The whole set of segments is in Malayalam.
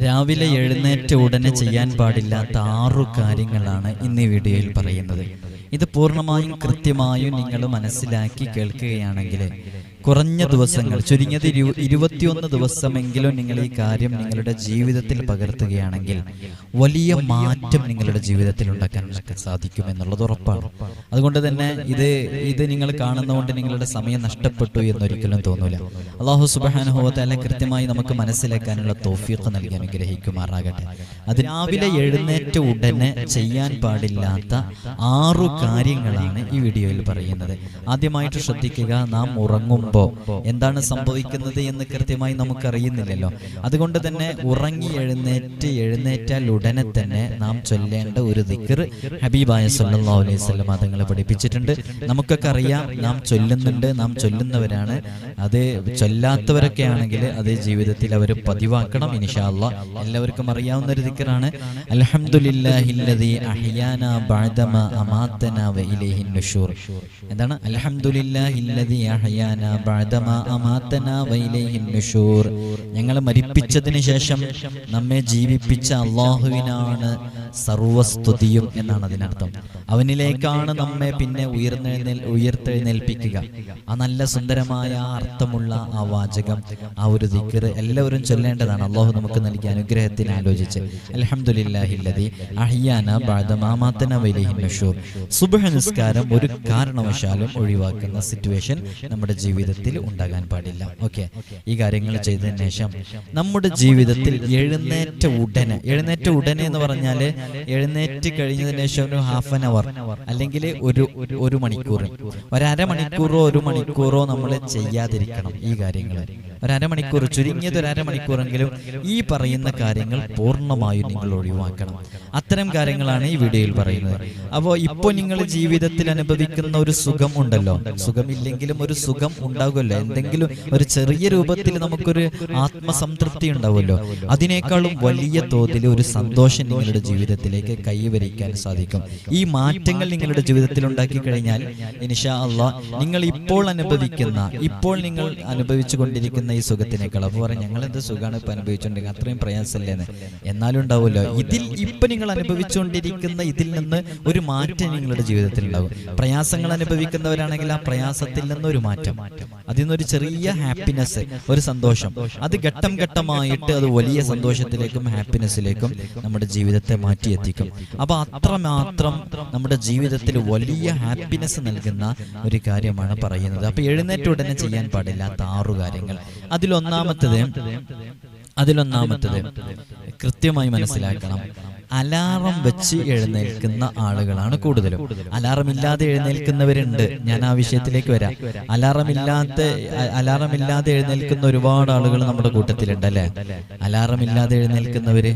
രാവിലെ എഴുന്നേറ്റ ഉടനെ ചെയ്യാൻ പാടില്ലാത്ത 6 കാര്യങ്ങളാണ് ഇന്ന് ഈ വീഡിയോയിൽ പറയുന്നത്. ഇത് പൂർണ്ണമായും കൃത്യമായും നിങ്ങൾ മനസ്സിലാക്കി കേൾക്കുകയാണെങ്കിൽ കുറഞ്ഞ ദിവസങ്ങൾ, ചുരുങ്ങിയത് 21 ദിവസമെങ്കിലും നിങ്ങൾ ഈ കാര്യം നിങ്ങളുടെ ജീവിതത്തിൽ പകർത്തുകയാണെങ്കിൽ വലിയ മാറ്റം നിങ്ങളുടെ ജീവിതത്തിൽ ഉണ്ടാക്കാൻ സാധിക്കും എന്നുള്ളത് ഉറപ്പാണ്. അതുകൊണ്ട് തന്നെ ഇത് നിങ്ങൾ കാണുന്നതുകൊണ്ട് നിങ്ങളുടെ സമയം നഷ്ടപ്പെട്ടു എന്നൊരിക്കലും തോന്നൂല. അല്ലാഹു സുബ്ഹാനഹു വ തആല കൃത്യമായി നമുക്ക് മനസ്സിലാക്കാനുള്ള തൗഫീഖ് നൽകി അനുഗ്രഹിക്കുമാറാകട്ടെ. അത് രാവിലെ എഴുന്നേറ്റ ഉടനെ ചെയ്യാൻ പാടില്ലാത്ത 6 കാര്യങ്ങളാണ് ഈ വീഡിയോയിൽ പറയുന്നത്. ആദ്യമായിട്ട് ശ്രദ്ധിക്കുക, നാം ഉറങ്ങുമ്പോൾ എന്താണ് സംഭവിക്കുന്നത് എന്ന് കൃത്യമായി നമുക്കറിയുന്നില്ലല്ലോ. അതുകൊണ്ട് തന്നെ ഉറങ്ങി എഴുന്നേറ്റാൽ ഉടനെ തന്നെ നാം ചൊല്ലേണ്ട ഒരു ദിക്ർ ഹബീബായ സല്ലല്ലാഹു അലൈഹി വസല്ലം തങ്ങൾ പഠിപ്പിച്ചിട്ടുണ്ട്. നമുക്കൊക്കെ അറിയാം, നാം ചൊല്ലുന്നുണ്ട്, നാം ചൊല്ലുന്നവരാണ്. അത് ചൊല്ലാത്തവരൊക്കെ ആണെങ്കിൽ അത് ജീവിതത്തിൽ അവർ പതിവാക്കണം ഇൻഷാ അല്ലാഹ്. എല്ലാവർക്കും അറിയാവുന്ന ഒരു ദിക്റാണ് അൽഹംദുലില്ലാഹില്ലദീ അഹ്യാനാ ബഅദമാ അമാതനാ വ ഇലൈഹിൻ നുശൂർ. എന്താണ് അൽഹംദുലില്ലാഹില്ലദീ അഹ്യാനാ ബഅദമാ അമാതനാ വ ഇലൈഹിൻ നുശൂർ. ഞങ്ങളെ മരിപ്പിച്ചതിന് ശേഷം നമ്മെ ജീവിപ്പിച്ച അല്ലാഹുവിനാണ് സർവസ്തുതിയും എന്നാണ് അതിനർത്ഥം. അവനിലേക്കാണ് നമ്മെ പിന്നെ ഉയർത്തെഴുന്നേൽപ്പിക്കുക. ആ നല്ല സുന്ദരമായ അർത്ഥമുള്ള ആ വാചകം, ആ ഒരു ദിക്ർ എല്ലാവരും ചൊല്ലേണ്ടതാണ്. അല്ലാഹു നമുക്ക് നൽകിയ അനുഗ്രഹത്തിന് ആലോചിച്ച് അൽഹംദുലില്ലാഹില്ലദീ അഹ്യാനാ ബഅദമാ അമാതനാ വ ഇലൈഹിൻ നുശൂർ. സുബ്ഹ് നിസ്കാരം ഒരു കാരണവശാലും ഒഴിവാക്കുന്ന സിറ്റുവേഷൻ നമ്മുടെ ജീവിതത്തിൽ ഉണ്ടാകാൻ പാടില്ല. ഓക്കെ, ഈ കാര്യങ്ങൾ ചെയ്തതിന് ശേഷം നമ്മുടെ ജീവിതത്തിൽ എഴുന്നേറ്റ ഉടനെ എന്ന് പറഞ്ഞാൽ എഴുന്നേറ്റ് കഴിഞ്ഞതിന് ശേഷം ഒരു ഹാഫ് ആൻ അവർ അല്ലെങ്കിൽ ഒരു മണിക്കൂർ, ഒരമണിക്കൂറോ 1 മണിക്കൂറോ നമ്മൾ ചെയ്യാതിരിക്കണം. ഈ കാര്യങ്ങൾ ഒരമണിക്കൂർ, ചുരുങ്ങിയത് 1/2 മണിക്കൂറെങ്കിലും ഈ പറയുന്ന കാര്യങ്ങൾ പൂർണ്ണമായും നിങ്ങൾ ഒഴിവാക്കണം. അത്തരം കാര്യങ്ങളാണ് ഈ വീഡിയോയിൽ പറയുന്നത്. അപ്പോൾ ഇപ്പോൾ നിങ്ങൾ ജീവിതത്തിൽ അനുഭവിക്കുന്ന ഒരു സുഖം ഉണ്ടല്ലോ, സുഖമില്ലെങ്കിലും ഒരു സുഖം ഉണ്ടാകുമല്ലോ, എന്തെങ്കിലും ഒരു ചെറിയ രൂപത്തിൽ നമുക്കൊരു ആത്മസംതൃപ്തി ഉണ്ടാവുമല്ലോ, അതിനേക്കാളും വലിയ തോതിൽ ഒരു സന്തോഷം നിങ്ങളുടെ ജീവിതത്തിലേക്ക് കൈവരിക്കാൻ സാധിക്കും. ഈ മാറ്റങ്ങൾ നിങ്ങളുടെ ജീവിതത്തിൽ ഉണ്ടാക്കി കഴിഞ്ഞാൽ ഇൻഷാ അല്ലാഹ് നിങ്ങൾ ഇപ്പോൾ നിങ്ങൾ അനുഭവിച്ചു കൊണ്ടിരിക്കുന്ന ഈ സുഖത്തിനേക്കാൾ, അപ്പോൾ പറയും ഞങ്ങൾ എന്ത് സുഖമാണ് ഇപ്പം അനുഭവിച്ചുകൊണ്ടിരിക്കുന്നത്, അത്രയും പ്രയാസമല്ലേന്ന്. എന്നാലും ഉണ്ടാവുമല്ലോ, ഇപ്പം നിങ്ങൾ അനുഭവിച്ചുകൊണ്ടിരിക്കുന്ന ഇതിൽ നിന്ന് ഒരു മാറ്റം നിങ്ങളുടെ ജീവിതത്തിൽ ഉണ്ടാകും. പ്രയാസങ്ങൾ അനുഭവിക്കുന്നവരാണെങ്കിൽ ആ പ്രയാസത്തിൽ നിന്ന് ഒരു മാറ്റം, അതിൽ നിന്നൊരു ചെറിയ ഹാപ്പിനെസ്, ഒരു സന്തോഷം, അത് ഘട്ടം ഘട്ടമായിട്ട് അത് വലിയ സന്തോഷത്തിലേക്കും ഹാപ്പിനെസ്സിലേക്കും നമ്മുടെ ജീവിതത്തെ മാറ്റിയെത്തിക്കും. അപ്പൊ അത്രമാത്രം നമ്മുടെ ജീവിതത്തിൽ വലിയ ഹാപ്പിനെസ് നൽകുന്ന ഒരു കാര്യമാണ് പറയുന്നത്. അപ്പൊ എഴുന്നേറ്റ ഉടനെ ചെയ്യാൻ പാടില്ലാത്ത 6 കാര്യങ്ങൾ. അതിലൊന്നാമത്തത് കൃത്യമായി മനസ്സിലാക്കണം. അലാറം വെച്ച് എഴുന്നേൽക്കുന്ന ആളുകളാണ് കൂടുതലും. അലാറം ഇല്ലാതെ എഴുന്നേൽക്കുന്നവരുണ്ട്, ഞാൻ ആ വിഷയത്തിലേക്ക് വരാം. അലാറം ഇല്ലാതെ എഴുന്നേൽക്കുന്ന ഒരുപാട് ആളുകൾ നമ്മുടെ കൂട്ടത്തിലുണ്ട് അല്ലെ. അലാറം ഇല്ലാതെ എഴുന്നേൽക്കുന്നവര്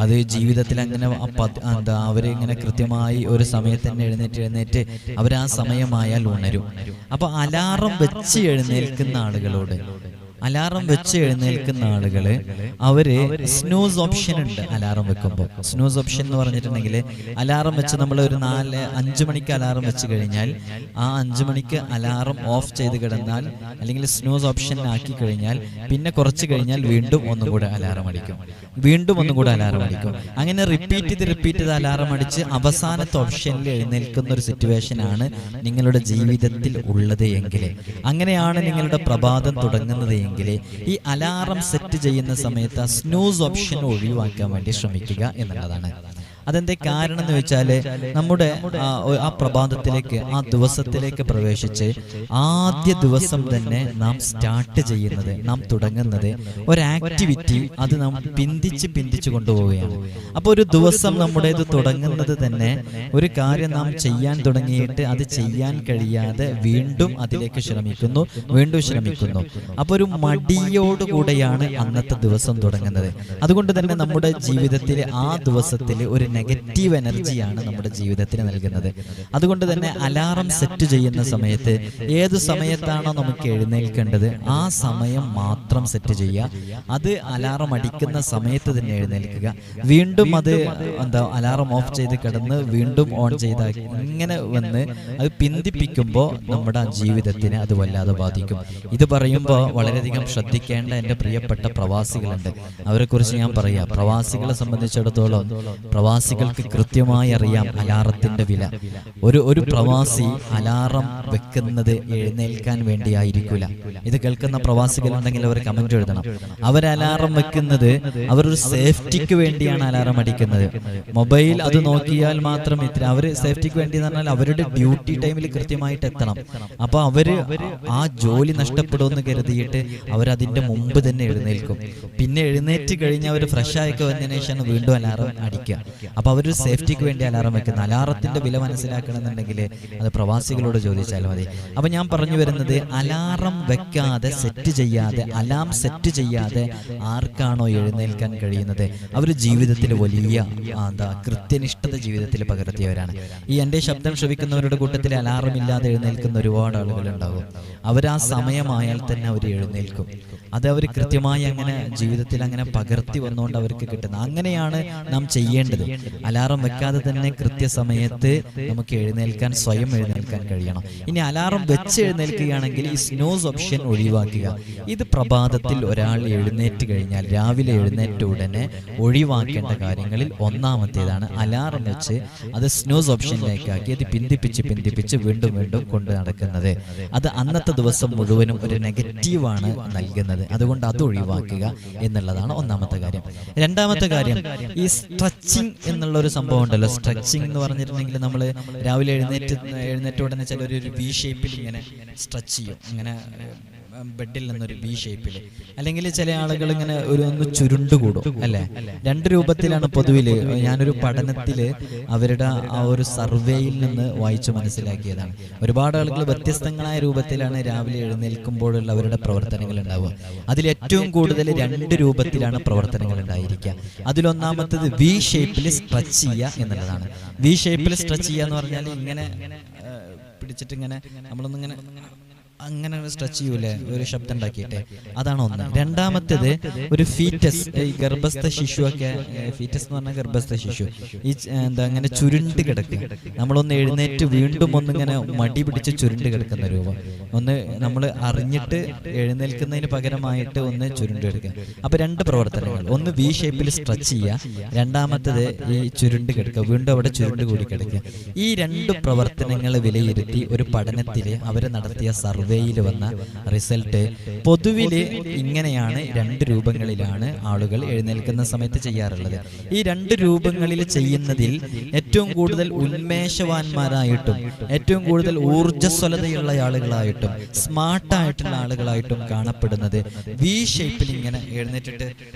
അത് ജീവിതത്തിൽ അങ്ങനെ അവരിങ്ങനെ കൃത്യമായി ഒരു സമയത്ത് തന്നെ എഴുന്നേറ്റ് അവർ ആ സമയമായാൽ ഉണരും. അപ്പൊ അലാറം വെച്ച് എഴുന്നേൽക്കുന്ന ആളുകള് അവര് സ്നൂസ് ഓപ്ഷൻ ഉണ്ട്. അലാറം വെക്കുമ്പോൾ സ്നൂസ് ഓപ്ഷൻ എന്ന് പറഞ്ഞിട്ടുണ്ടെങ്കിൽ, അലാറം വെച്ച് നമ്മൾ ഒരു 5 മണിക്ക് അലാറം വെച്ച് കഴിഞ്ഞാൽ ആ 5 മണിക്ക് അലാറം ഓഫ് ചെയ്ത് കിടന്നാൽ, അല്ലെങ്കിൽ സ്നൂസ് ഓപ്ഷൻ ആക്കി കഴിഞ്ഞാൽ പിന്നെ കുറച്ച് കഴിഞ്ഞാൽ വീണ്ടും ഒന്നും കൂടെ അലാറം അടിക്കും. അങ്ങനെ റിപ്പീറ്റ് ചെയ്ത് അലാറം അടിച്ച് അവസാനത്തെ ഓപ്ഷനിൽ എഴുന്നേൽക്കുന്ന ഒരു സിറ്റുവേഷൻ ആണ് നിങ്ങളുടെ ജീവിതത്തിൽ ഉള്ളത് എങ്കിൽ, അങ്ങനെയാണ് നിങ്ങളുടെ പ്രഭാതം തുടങ്ങുന്നത് എങ്കിൽ, ഈ അലാറം സെറ്റ് ചെയ്യുന്ന സമയത്ത് ആ സ്നൂസ് ഓപ്ഷൻ ഒഴിവാക്കാൻ വേണ്ടി ശ്രമിക്കുക എന്നുള്ളതാണ്. അതെന്താ കാരണം എന്ന് വെച്ചാൽ, നമ്മുടെ ആ പ്രഭാതത്തിലേക്ക്, ആ ദിവസത്തിലേക്ക് പ്രവേശിച്ച് ആദ്യ ദിവസം തന്നെ നാം സ്റ്റാർട്ട് ചെയ്യുന്നത്, നാം തുടങ്ങുന്നത് ഒരു ആക്ടിവിറ്റി, അത് നാം പിന്തിച്ച് കൊണ്ടുപോവുകയാണ്. അപ്പോൾ ഒരു ദിവസം നമ്മുടേത് തുടങ്ങുന്നത് തന്നെ ഒരു കാര്യം നാം ചെയ്യാൻ തുടങ്ങിയിട്ട് അത് ചെയ്യാൻ കഴിയാതെ വീണ്ടും അതിലേക്ക് ശ്രമിക്കുന്നു. അപ്പോൾ ഒരു മടിയോടുകൂടെയാണ് അന്നത്തെ ദിവസം തുടങ്ങുന്നത്. അതുകൊണ്ട് തന്നെ നമ്മുടെ ജീവിതത്തിൽ ആ ദിവസത്തിൽ ഒരു നെഗറ്റീവ് എനർജിയാണ് നമ്മുടെ ജീവിതത്തിന് നൽകുന്നത്. അതുകൊണ്ട് തന്നെ അലാറം സെറ്റ് ചെയ്യുന്ന സമയത്ത് ഏത് സമയത്താണോ നമുക്ക് എഴുന്നേൽക്കേണ്ടത് ആ സമയം മാത്രം സെറ്റ് ചെയ്യുക. അത് അലാറം അടിക്കുന്ന സമയത്ത് തന്നെ എഴുന്നേൽക്കുക. വീണ്ടും അത് അലാറം ഓഫ് ചെയ്ത് കിടന്ന് വീണ്ടും ഓൺ ചെയ്ത ഇങ്ങനെ വന്ന് അത് പിന്തിപ്പിക്കുമ്പോൾ നമ്മുടെ ജീവിതത്തിന് അത് വല്ലാതെ ബാധിക്കും. ഇത് പറയുമ്പോൾ വളരെയധികം ശ്രദ്ധിക്കേണ്ട എൻ്റെ പ്രിയപ്പെട്ട പ്രവാസികളുണ്ട്. അവരെക്കുറിച്ച് ഞാൻ പറയാം. പ്രവാസികളെ സംബന്ധിച്ചിടത്തോളം പ്രവാസികൾക്ക് കൃത്യമായി അറിയാം അലാറത്തിന്റെ വില. ഒരു പ്രവാസി അലാറം വെക്കുന്നത് എഴുന്നേൽക്കാൻ വേണ്ടിയായിരിക്കില്ല. ഇത് കേൾക്കുന്ന പ്രവാസികളുണ്ടെങ്കിൽ അവർ കമന്റ് എഴുതണം. അവർ അലാറം വെക്കുന്നത് അവരൊരു സേഫ്റ്റിക്ക് വേണ്ടിയാണ് അലാറം അടിക്കുന്നത്. മൊബൈൽ അത് നോക്കിയാൽ മാത്രം ഇത്ര അവർ സേഫ്റ്റിക്ക് വേണ്ടി എന്ന് പറഞ്ഞാൽ അവരുടെ ഡ്യൂട്ടി ടൈമിൽ കൃത്യമായിട്ട് എത്തണം. അപ്പൊ അവര് ആ ജോലി നഷ്ടപ്പെടുമെന്ന് കരുതിയിട്ട് അവരതിന്റെ മുമ്പ് തന്നെ എഴുന്നേൽക്കും. പിന്നെ എഴുന്നേറ്റ് കഴിഞ്ഞ് അവർ ഫ്രഷ് ആയിക്കെ വന്നതിന് ശേഷം വീണ്ടും അലാറം അടിക്കുക. അപ്പൊ അവരൊരു സേഫ്റ്റിക്ക് വേണ്ടി അലാറം വെക്കുന്നത്. അലാറത്തിന്റെ വില മനസ്സിലാക്കണമെന്നുണ്ടെങ്കിൽ അത് പ്രവാസികളോട് ചോദിച്ചാൽ മതി. അപ്പൊ ഞാൻ പറഞ്ഞു വരുന്നത്, അലാറം വെക്കാതെ സെറ്റ് ചെയ്യാതെ അലാം സെറ്റ് ചെയ്യാതെ ആർക്കാണോ എഴുന്നേൽക്കാൻ കഴിയുന്നത് അവർ ജീവിതത്തിൽ വലിയ കൃത്യനിഷ്ഠത ജീവിതത്തിൽ പകർത്തിയവരാണ്. ഈ എൻ്റെ ശബ്ദം ശ്രവിക്കുന്നവരുടെ കൂട്ടത്തിൽ അലാറം ഇല്ലാതെ എഴുന്നേൽക്കുന്ന ഒരുപാട് ആളുകൾ ഉണ്ടാകും. അവർ ആ സമയമായാൽ തന്നെ അവർ എഴുന്നേൽക്കും. അത് അവർ കൃത്യമായി അങ്ങനെ ജീവിതത്തിൽ അങ്ങനെ പകർത്തി വന്നുകൊണ്ട് അവർക്ക് കിട്ടുന്നത്. അങ്ങനെയാണ് നാം ചെയ്യേണ്ടത്. അലാറം വെക്കാതെ തന്നെ കൃത്യസമയത്ത് നമുക്ക് എഴുന്നേൽക്കാൻ, സ്വയം എഴുന്നേൽക്കാൻ കഴിയണം. ഇനി അലാറം വെച്ച് എഴുന്നേൽക്കുകയാണെങ്കിൽ ഈ സ്നൂസ് ഓപ്ഷൻ ഒഴിവാക്കുക. ഇത് പ്രഭാതത്തിൽ ഒരാൾ എഴുന്നേറ്റ് കഴിഞ്ഞാൽ രാവിലെ എഴുന്നേറ്റ ഉടനെ ഒഴിവാക്കേണ്ട കാര്യങ്ങളിൽ ഒന്നാമത്തേതാണ് അലാറം വെച്ച് അത് സ്നൂസ് ഓപ്ഷനിലേക്കാക്കി അത് പിന്തിപ്പിച്ച് വീണ്ടും വീണ്ടും കൊണ്ട് നടക്കുന്നത്. അത് അന്നത്തെ ദിവസം മുഴുവനും ഒരു നെഗറ്റീവാണ് നൽകുന്നത്. അതുകൊണ്ട് അത് ഒഴിവാക്കുക എന്നുള്ളതാണ് ഒന്നാമത്തെ കാര്യം. രണ്ടാമത്തെ കാര്യം, ഈ സ്ട്രെച്ചിങ് എന്നുള്ള ഒരു സംഭവം ഉണ്ടല്ലോ. സ്ട്രെച്ചിങ് എന്ന് പറഞ്ഞിട്ടുണ്ടെങ്കിൽ നമ്മൾ രാവിലെ എഴുന്നേറ്റ ഉടനെ ചിലർ വി ഷേപ്പിൽ ഇങ്ങനെ സ്ട്രെച്ച് ചെയ്യും, ഇങ്ങനെ ബെഡിൽ നിന്നൊരു വി ഷേപ്പിൽ. അല്ലെങ്കിൽ ചില ആളുകൾ ഇങ്ങനെ ഒന്ന് ചുരുണ്ടുകൂടും അല്ലെ. രണ്ട് രൂപത്തിലാണ് പൊതുവിൽ. ഞാനൊരു പഠനത്തിൽ അവരുടെ ആ ഒരു സർവേയിൽ നിന്ന് വായിച്ചു മനസ്സിലാക്കിയതാണ്. ഒരുപാട് ആളുകൾ വ്യത്യസ്തങ്ങളായ രൂപത്തിലാണ് രാവിലെ എഴുന്നേൽക്കുമ്പോഴുള്ള അവരുടെ പ്രവർത്തനങ്ങൾ ഉണ്ടാവുക. അതിൽ ഏറ്റവും കൂടുതൽ രണ്ട് രൂപത്തിലാണ് പ്രവർത്തനങ്ങൾ ഉണ്ടായിരിക്കുക. അതിലൊന്നാമത്തത് വി ഷേപ്പിൽ സ്ട്രെച്ച് ചെയ്യുക എന്നുള്ളതാണ്. വി ഷേപ്പിൽ സ്ട്രെച്ച് ചെയ്യുക എന്ന് പറഞ്ഞാൽ ഇങ്ങനെ പിടിച്ചിട്ട് ഇങ്ങനെ നമ്മളൊന്നിങ്ങനെ അങ്ങനെ സ്ട്രെച്ച് ചെയ്യൂലേ, ഒരു ശബ്ദം ഉണ്ടാക്കിയിട്ട്. അതാണ് ഒന്ന്. രണ്ടാമത്തേത് ഒരു ഫീറ്റസ്, ഈ ഗർഭസ്ഥ ശിശുവൊക്കെ, ഫീറ്റസ് എന്ന് പറഞ്ഞാൽ ഗർഭസ്ഥ ശിശു, ഈ അങ്ങനെ ചുരുണ്ട് കിടക്കുക. നമ്മളൊന്ന് എഴുന്നേറ്റ് വീണ്ടും ഒന്നിങ്ങനെ മടി പിടിച്ച് ചുരുണ്ട് കിടക്കുന്ന രൂപം. ഒന്ന് നമ്മൾ അറിഞ്ഞിട്ട് എഴുന്നേൽക്കുന്നതിന് പകരമായിട്ട് ഒന്ന് ചുരുണ്ട് കിടക്കുക. അപ്പൊ രണ്ട് പ്രവർത്തനങ്ങൾ, ഒന്ന് വി ഷേപ്പിൽ സ്ട്രെച്ച് ചെയ്യുക, രണ്ടാമത്തേത് ഈ ചുരുണ്ട് കിടക്കുക, വീണ്ടും അവിടെ ചുരുണ്ട് കൂടി കിടക്കുക. ഈ രണ്ട് പ്രവർത്തനങ്ങൾ വിലയിരുത്തി ഒരു പഠനത്തിൽ അവർ നടത്തിയ സർവേയിൽ വന്ന റിസൾട്ട് പൊതുവില് ഇങ്ങനെയാണ്. രണ്ട് രൂപങ്ങളിലാണ് ആളുകൾ എഴുന്നേൽക്കുന്ന സമയത്ത് ചെയ്യാറുള്ളത്. ഈ രണ്ട് രൂപങ്ങളിൽ ചെയ്യുന്നതിൽ ഏറ്റവും കൂടുതൽ ഉന്മേഷവാന്മാരായിട്ടും ഏറ്റവും കൂടുതൽ ഊർജ്ജസ്വലതയുള്ള ആളുകളായിട്ടും സ്മാർട്ടായിട്ടുള്ള ആളുകളായിട്ടും കാണപ്പെടുന്നത് വി ഷേപ്പിൽ ഇങ്ങനെ എഴുന്നേറ്റിട്ട്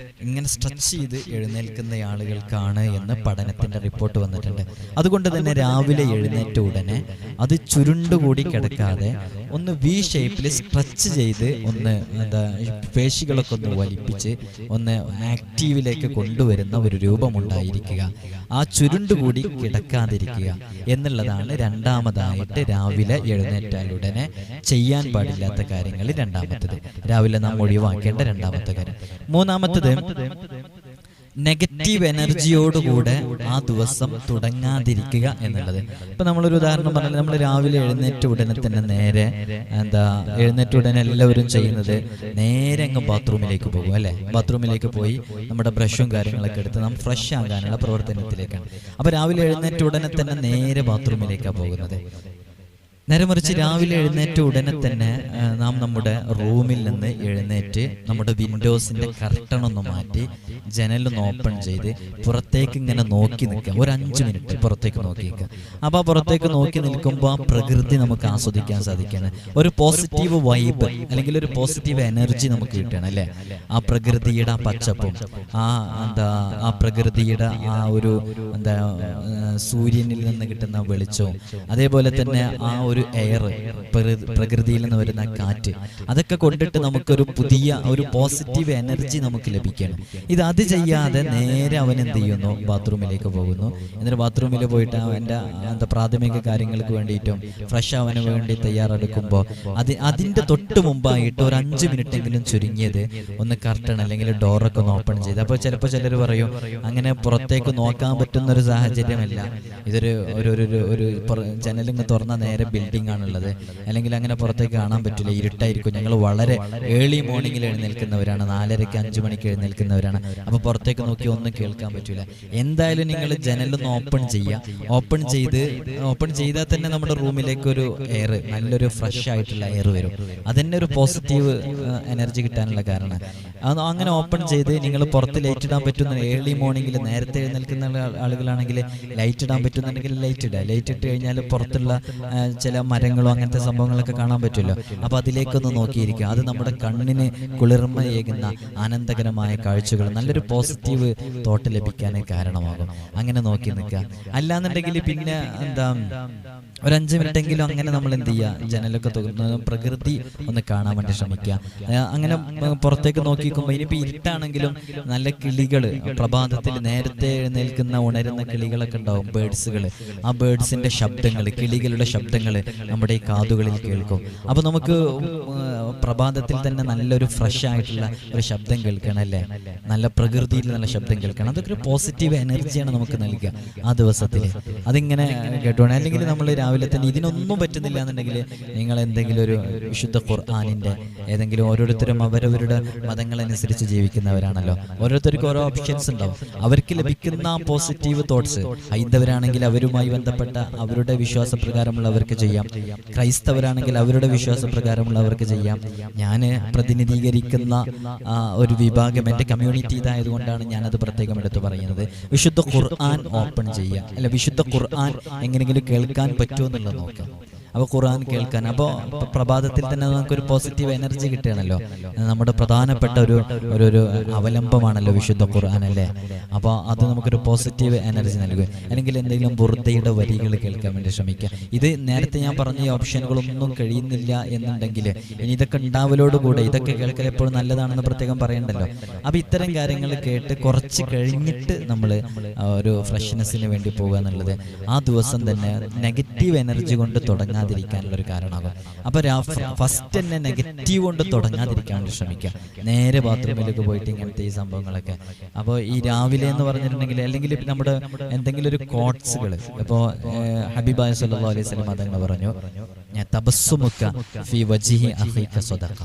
ഇങ്ങനെ സ്ട്രെച്ച് ചെയ്ത് എഴുന്നേൽക്കുന്ന ആളുകൾക്കാണ് എന്ന് പഠനത്തിന്റെ റിപ്പോർട്ട് വന്നിട്ടുണ്ട്. അതുകൊണ്ട് തന്നെ രാവിലെ എഴുന്നേറ്റ ഉടനെ അത് ചുരുണ്ടുകൂടി കിടക്കാതെ ഒന്ന് വി ഷേപ്പിൽ സ്ട്രെച്ച് ചെയ്ത് ഒന്ന് പേശികളൊക്കെ ഒന്ന് വലിപ്പിച്ച് ഒന്ന് ആക്റ്റീവിലേക്ക് കൊണ്ടുവരുന്ന ഒരു രൂപമുണ്ടായിരിക്കുക. ആ ചുരുണ്ടുകൂടി കിടക്കാതിരിക്കുക എന്നുള്ളതാണ് രണ്ടാമതായിട്ട് രാവിലെ എഴുന്നേറ്റാലുടനെ ചെയ്യാൻ പാടില്ലാത്ത കാര്യങ്ങളിൽ രണ്ടാമത്തത്. രാവിലെ നാം ഒഴിവാക്കേണ്ട രണ്ടാമത്തെ കാര്യം. മൂന്നാമത്തത്, നെഗറ്റീവ് എനർജിയോടുകൂടെ ആ ദിവസം തുടങ്ങാതിരിക്കുക എന്നുള്ളത്. ഇപ്പൊ നമ്മളൊരു ഉദാഹരണം പറഞ്ഞാൽ, നമ്മൾ രാവിലെ എഴുന്നേറ്റ ഉടനെ തന്നെ നേരെ എഴുന്നേറ്റ ഉടനെ എല്ലാവരും ചെയ്യുന്നത് നേരെ അങ്ങ് ബാത്റൂമിലേക്ക് പോകും അല്ലെ. ബാത്റൂമിലേക്ക് പോയി നമ്മുടെ ബ്രഷും കാര്യങ്ങളൊക്കെ എടുത്ത് നാം ഫ്രഷ് ആകാനുള്ള പ്രവർത്തനത്തിലേക്കാണ്. അപ്പൊ രാവിലെ എഴുന്നേറ്റ ഉടനെ തന്നെ നേരെ ബാത്റൂമിലേക്കാണ് പോകുന്നത്. നേരെ മറിച്ച് രാവിലെ എഴുന്നേറ്റ ഉടനെ തന്നെ നാം നമ്മുടെ റൂമിൽ നിന്ന് എഴുന്നേറ്റ് നമ്മുടെ വിൻഡോസിന്റെ കർട്ടൺ ഒന്ന് മാറ്റി ജനലൊന്ന് ഓപ്പൺ ചെയ്ത് പുറത്തേക്ക് ഇങ്ങനെ നോക്കി നിൽക്കുക. ഒരു 5 മിനിറ്റ് പുറത്തേക്ക് നോക്കി നിൽക്കുക. അപ്പോൾ ആ പുറത്തേക്ക് നോക്കി നിൽക്കുമ്പോൾ ആ പ്രകൃതി നമുക്ക് ആസ്വദിക്കാൻ സാധിക്കുകയാണ്. ഒരു പോസിറ്റീവ് വൈബ് അല്ലെങ്കിൽ ഒരു പോസിറ്റീവ് എനർജി നമുക്ക് കിട്ടുകയാണ് അല്ലേ. ആ പ്രകൃതിയുടെ ആ പച്ചപ്പും ആ പ്രകൃതിയുടെ ആ ഒരു സൂര്യനിൽ നിന്ന് കിട്ടുന്ന വെളിച്ചവും അതേപോലെ തന്നെ ആ ഒരു എയർ, പ്രകൃതിയിൽ നിന്ന് വരുന്ന കാറ്റ്, അതൊക്കെ കൊണ്ടിട്ട് നമുക്കൊരു പുതിയ ഒരു പോസിറ്റീവ് എനർജി നമുക്ക് ലഭിക്കണം. അത് ചെയ്യാതെ നേരെ അവൻ എന്ത് ചെയ്യുന്നു, ബാത്റൂമിലേക്ക് പോകുന്നു. എന്നിട്ട് ബാത്റൂമിൽ പോയിട്ട് അവൻ്റെ പ്രാഥമിക കാര്യങ്ങൾക്ക് വേണ്ടിയിട്ടും ഫ്രഷ് ആവാൻ വേണ്ടി തയ്യാറെടുക്കുമ്പോൾ അതിൻ്റെ തൊട്ട് മുമ്പായിട്ട് ഒരു 5 മിനിറ്റെങ്കിലും ചുരുങ്ങിയത് ഒന്ന് കർട്ടൺ അല്ലെങ്കിൽ ഡോറൊക്കെ ഒന്ന് ഓപ്പൺ ചെയ്ത്. അപ്പോൾ ചിലപ്പോൾ ചിലർ പറയും അങ്ങനെ പുറത്തേക്ക് നോക്കാൻ പറ്റുന്ന ഒരു സാഹചര്യമല്ല, ഇതൊരു ഒരു ജനലിങ്ങ് തുറന്ന നേരെ ബിൽഡിംഗ് ആണുള്ളത്, അല്ലെങ്കിൽ അങ്ങനെ പുറത്തേക്ക് കാണാൻ പറ്റില്ല, ഇരുട്ടായിരിക്കും. ഞങ്ങൾ വളരെ ഏർലി മോർണിംഗിൽ എഴുന്നേൽക്കുന്നവരാണ്, 4:30 5 മണിക്ക് എഴുന്നേൽക്കുന്നവരാണ്. അപ്പോൾ പുറത്തേക്ക് നോക്കി ഒന്നും കേൾക്കാൻ പറ്റില്ല. എന്തായാലും നിങ്ങൾ ജനലൊന്ന് ഓപ്പൺ ചെയ്താൽ തന്നെ നമ്മുടെ റൂമിലേക്ക് ഒരു എയർ, നല്ലൊരു ഫ്രഷ് ആയിട്ടുള്ള എയർ വരും. അതന്നെ ഒരു പോസിറ്റീവ് എനർജി കിട്ടാനുള്ള കാരണം. അങ്ങനെ ഓപ്പൺ ചെയ്ത് നിങ്ങൾ പുറത്ത് ലൈറ്റ് ഇടാൻ പറ്റുന്ന, ഏർലി മോർണിംഗിൽ നേരത്തെ എഴുന്നേൽക്കുന്ന ആളുകളാണെങ്കിൽ ലൈറ്റ് ഇടാൻ പറ്റുന്നുണ്ടെങ്കിൽ ലൈറ്റ് ഇടുക. ലൈറ്റ് ഇട്ട് കഴിഞ്ഞാൽ പുറത്തുള്ള ചില മരങ്ങളോ അങ്ങനത്തെ സംഭവങ്ങളൊക്കെ കാണാൻ പറ്റുമല്ലോ. അപ്പോൾ അതിലേക്കൊന്ന് നോക്കിയിരിക്കുക. അത് നമ്മുടെ കണ്ണിന് കുളിർമയേകുന്ന ആനന്ദകരമായ കാഴ്ചകൾ, നല്ലൊരു പോസിറ്റീവ് തോട്ട് ലഭിക്കാൻ കാരണമാകും. അങ്ങനെ നോക്കി നിൽക്കുക. അല്ലാന്നുണ്ടെങ്കിൽ പിന്നെ ഒരു 5 മിനിറ്റെങ്കിലും അങ്ങനെ നമ്മൾ എന്ത് ചെയ്യുക, ജനലൊക്കെ തുറന്ന് പ്രകൃതി ഒന്ന് കാണാൻ വേണ്ടി ശ്രമിക്കുക. അങ്ങനെ പുറത്തേക്ക് നോക്കിക്കുമ്പോൾ ഇനിയിപ്പോൾ ഇരുട്ടാണെങ്കിലും നല്ല കിളികൾ, പ്രഭാതത്തിൽ നേരത്തെ എഴുന്നേൽക്കുന്ന ഉണരുന്ന കിളികളൊക്കെ ഉണ്ടാവും, ബേഡ്സുകൾ. ആ ബേഡ്സിന്റെ ശബ്ദങ്ങൾ, കിളികളുടെ ശബ്ദങ്ങൾ നമ്മുടെ ഈ കാതുകളിൽ കേൾക്കും. അപ്പോൾ നമുക്ക് പ്രഭാതത്തിൽ തന്നെ നല്ലൊരു ഫ്രഷ് ആയിട്ടുള്ള ഒരു ശബ്ദം കേൾക്കണം, അല്ലേ? നല്ല പ്രകൃതിയിൽ നല്ല ശബ്ദം കേൾക്കണം. അതൊക്കെ ഒരു പോസിറ്റീവ് എനർജിയാണ് നമുക്ക് നൽകുക ആ ദിവസത്തിൽ. അതിങ്ങനെ കേട്ടോണം. അല്ലെങ്കിൽ നമ്മൾ രാവിലെ തന്നെ ഇതിനൊന്നും പറ്റുന്നില്ല എന്നുണ്ടെങ്കിൽ നിങ്ങൾ എന്തെങ്കിലും ഒരു വിശുദ്ധ ഖുർആനിന്റെ ഏതെങ്കിലും, ഓരോരുത്തരും അവരവരുടെ മതങ്ങളനുസരിച്ച് ജീവിക്കുന്നവരാണല്ലോ, ഓരോരുത്തർക്കും ഓരോ ഓപ്ഷൻസ് ഉണ്ടാവും. അവർക്ക് ലഭിക്കുന്ന പോസിറ്റീവ് തോട്ട്സ്, ഹൈന്ദവരാണെങ്കിൽ അവരുമായി ബന്ധപ്പെട്ട അവരുടെ വിശ്വാസപ്രകാരമുള്ളവർക്ക് ചെയ്യാം, ക്രൈസ്തവരാണെങ്കിൽ അവരുടെ വിശ്വാസപ്രകാരമുള്ളവർക്ക് ചെയ്യാം. ഞാൻ പ്രതിനിധീകരിക്കുന്ന ഒരു വിഭാഗം, എൻ്റെ കമ്മ്യൂണിറ്റി ഇതായതുകൊണ്ടാണ് ഞാനത് പ്രത്യേകം എടുത്ത് പറയുന്നത്. വിശുദ്ധ ഖുർആൻ ഓപ്പൺ ചെയ്യുക, അല്ല വിശുദ്ധ ഖുർആൻ എങ്ങനെയെങ്കിലും കേൾക്കാൻ പറ്റുമോ എന്നുള്ളത് നോക്കാം. അപ്പോൾ ഖുർആൻ കേൾക്കാൻ, അപ്പോൾ പ്രഭാതത്തിൽ തന്നെ നമുക്കൊരു പോസിറ്റീവ് എനർജി കിട്ടുകയാണല്ലോ. നമ്മുടെ പ്രധാനപ്പെട്ട ഒരു അവലംബമാണല്ലോ വിശുദ്ധ ഖുർആൻ, അല്ലേ? അപ്പോൾ അത് നമുക്കൊരു പോസിറ്റീവ് എനർജി നൽകുക. അല്ലെങ്കിൽ എന്തെങ്കിലും ബുർദയുടെ വരികൾ കേൾക്കാൻ വേണ്ടി ശ്രമിക്കുക. ഇത് നേരത്തെ ഞാൻ പറഞ്ഞ ഈ ഓപ്ഷനുകളൊന്നും കഴിയുന്നില്ല എന്നുണ്ടെങ്കിൽ ഇനി ഇതൊക്കെ ഉണ്ടാവലോടുകൂടെ ഇതൊക്കെ കേൾക്കൽ എപ്പോഴും നല്ലതാണെന്ന് പ്രത്യേകം പറയണ്ടല്ലോ. അപ്പോൾ ഇത്തരം കാര്യങ്ങൾ കേട്ട് കുറച്ച് കഴിഞ്ഞിട്ട് നമ്മൾ ഒരു ഫ്രഷ്നെസ്സിന് വേണ്ടി പോകുക എന്നുള്ളത് ആ ദിവസം തന്നെ നെഗറ്റീവ് എനർജി കൊണ്ട് തുടങ്ങാതിരിക്കാനുള്ള ഒരു കാരണമാകും. അപ്പോൾ ഫസ്റ്റ് തന്നെ നെഗറ്റീവ് കൊണ്ട് തുടങ്ങാതിരിക്കാൻ വേണ്ടി ശ്രമിക്കുക. നേരെ ബാത്റൂമിലേക്ക് പോയിട്ട് ഇങ്ങനത്തെ ഈ സംഭവങ്ങളൊക്കെ. അപ്പോൾ ഈ രാവിലെ എന്ന് പറഞ്ഞിട്ടുണ്ടെങ്കിൽ, അല്ലെങ്കിൽ നമ്മുടെ എന്തെങ്കിലും ഒരു കോട്ട്സുകൾ, ഇപ്പോൾ ഹബീബായ സല്ലല്ലാഹു അലൈഹി വസല്ലം തങ്ങൾ പറഞ്ഞു, തബസ്സുമുക ഫീ വജ്ഹി അഖീക സദഖ.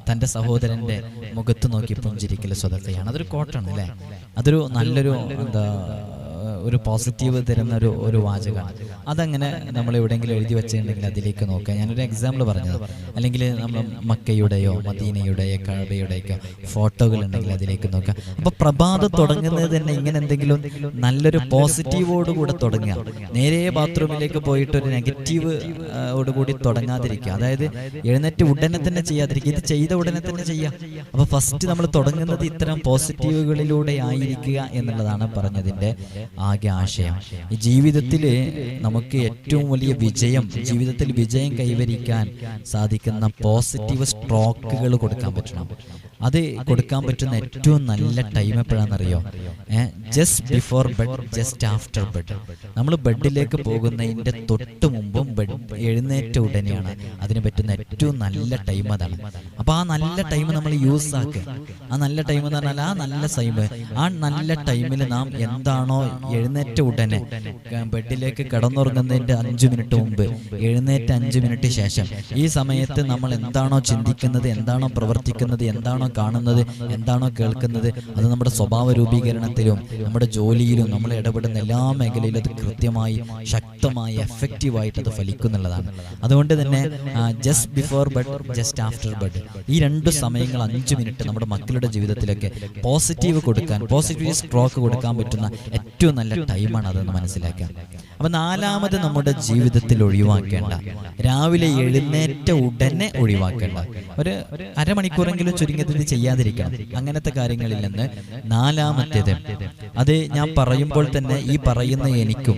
തൻ്റെ സഹോദരൻ്റെ മുഖത്ത് നോക്കി പുഞ്ചിരിക്കൽ സ്വതക്കയാണ്. അതൊരു കോട്ടാണ്, അല്ലേ? അതൊരു നല്ലൊരു ഒരു പോസിറ്റീവ് തരുന്ന ഒരു വാചകമാണ്. അതങ്ങനെ നമ്മൾ എവിടെയെങ്കിലും എഴുതി വെച്ചിട്ടുണ്ടെങ്കിൽ അതിലേക്ക് നോക്കുക. ഞാനൊരു എക്സാമ്പിൾ പറഞ്ഞത്. അല്ലെങ്കിൽ നമ്മൾ മക്കയുടെയോ മദീനയുടെയോ കഅബയുടെയൊക്കെ ഫോട്ടോകൾ ഉണ്ടെങ്കിൽ അതിലേക്ക് നോക്കുക. അപ്പോൾ പ്രഭാതം തുടങ്ങുന്നത് തന്നെ ഇങ്ങനെ എന്തെങ്കിലും നല്ലൊരു പോസിറ്റീവോടുകൂടെ തുടങ്ങുക. നേരെ ബാത്റൂമിലേക്ക് പോയിട്ട് ഒരു നെഗറ്റീവ് ഓടുകൂടി തുടങ്ങാതിരിക്കുക. അതായത് എഴുന്നേറ്റ് ഉടനെ തന്നെ ചെയ്യാതിരിക്കുക, ഇത് ചെയ്ത ഉടനെ തന്നെ ചെയ്യുക. അപ്പോൾ ഫസ്റ്റ് നമ്മൾ തുടങ്ങുന്നത് ഇത്തരം പോസിറ്റീവുകളിലൂടെ ആയിരിക്കുക എന്നുള്ളതാണ് പറഞ്ഞതിൻ്റെ ആകെ ആശയം. ഈ ജീവിതത്തിൽ നമുക്ക് ഏറ്റവും വലിയ വിജയം, ജീവിതത്തിൽ വിജയം കൈവരിക്കാൻ സാധിക്കുന്ന പോസിറ്റീവ് സ്ട്രോക്കുകൾ കൊടുക്കാൻ പറ്റണം. അത് കൊടുക്കാൻ പറ്റുന്ന ഏറ്റവും നല്ല ടൈം എപ്പോഴാണെന്നറിയോ? Just before bed, just after bed. നമ്മൾ ബെഡിലേക്ക് പോകുന്നതിൻ്റെ തൊട്ട് മുമ്പും എഴുന്നേറ്റ ഉടനെയാണ് അതിന് പറ്റുന്ന ഏറ്റവും നല്ല ടൈം അതാണ്. അപ്പോൾ ആ നല്ല ടൈം നമ്മൾ യൂസ് ആക്കുക. ആ നല്ല ടൈം എന്ന് പറഞ്ഞാൽ ആ നല്ല ടൈമിൽ നാം എന്താണോ എഴുന്നേറ്റ ഉടനെ ബെഡിലേക്ക് കിടന്നുറങ്ങുന്നതിൻ്റെ 5 മിനിറ്റ് മുമ്പ്, എഴുന്നേറ്റ 5 മിനിറ്റ് ശേഷം, ഈ സമയത്ത് നമ്മൾ എന്താണോ ചിന്തിക്കുന്നത്, എന്താണോ പ്രവർത്തിക്കുന്നത്, എന്താണോ കാണുന്നത്, എന്താണോ കേൾക്കുന്നത്, അത് നമ്മുടെ സ്വഭാവ രൂപീകരണത്തിലും നമ്മുടെ ജോലിയിലും നമ്മൾ ഇടപെടുന്ന എല്ലാ മേഖലയിലും അത് കൃത്യമായി ശക്തമായി എഫക്റ്റീവായിട്ട് അത് ഫലിക്കുന്നുള്ളതാണ്. അതുകൊണ്ട് തന്നെ just before bed, just after bed, ഈ 2 സമയങ്ങൾ 5 മിനിറ്റ് നമ്മുടെ മക്കളുടെ ജീവിതത്തിലൊക്കെ പോസിറ്റീവ് കൊടുക്കാൻ, പോസിറ്റീവ് സ്ട്രോക്ക് കൊടുക്കാൻ പറ്റുന്ന ഏറ്റവും നല്ല ടൈമാണ് അതെന്ന് മനസ്സിലാക്കുക. അപ്പൊ നാലാമത് നമ്മുടെ ജീവിതത്തിൽ ഒഴിവാക്കേണ്ട, രാവിലെ എഴുന്നേറ്റ ഉടനെ ഒഴിവാക്കേണ്ട, ഒരു അരമണിക്കൂറെങ്കിലും ചുരുങ്ങിയത് ചെയ്യാതിരിക്കണം. അങ്ങനത്തെ കാര്യങ്ങളിൽ നിന്ന് നാലാമത്തേത്, അത് ഞാൻ പറയുമ്പോൾ തന്നെ ഈ പറയുന്ന എനിക്കും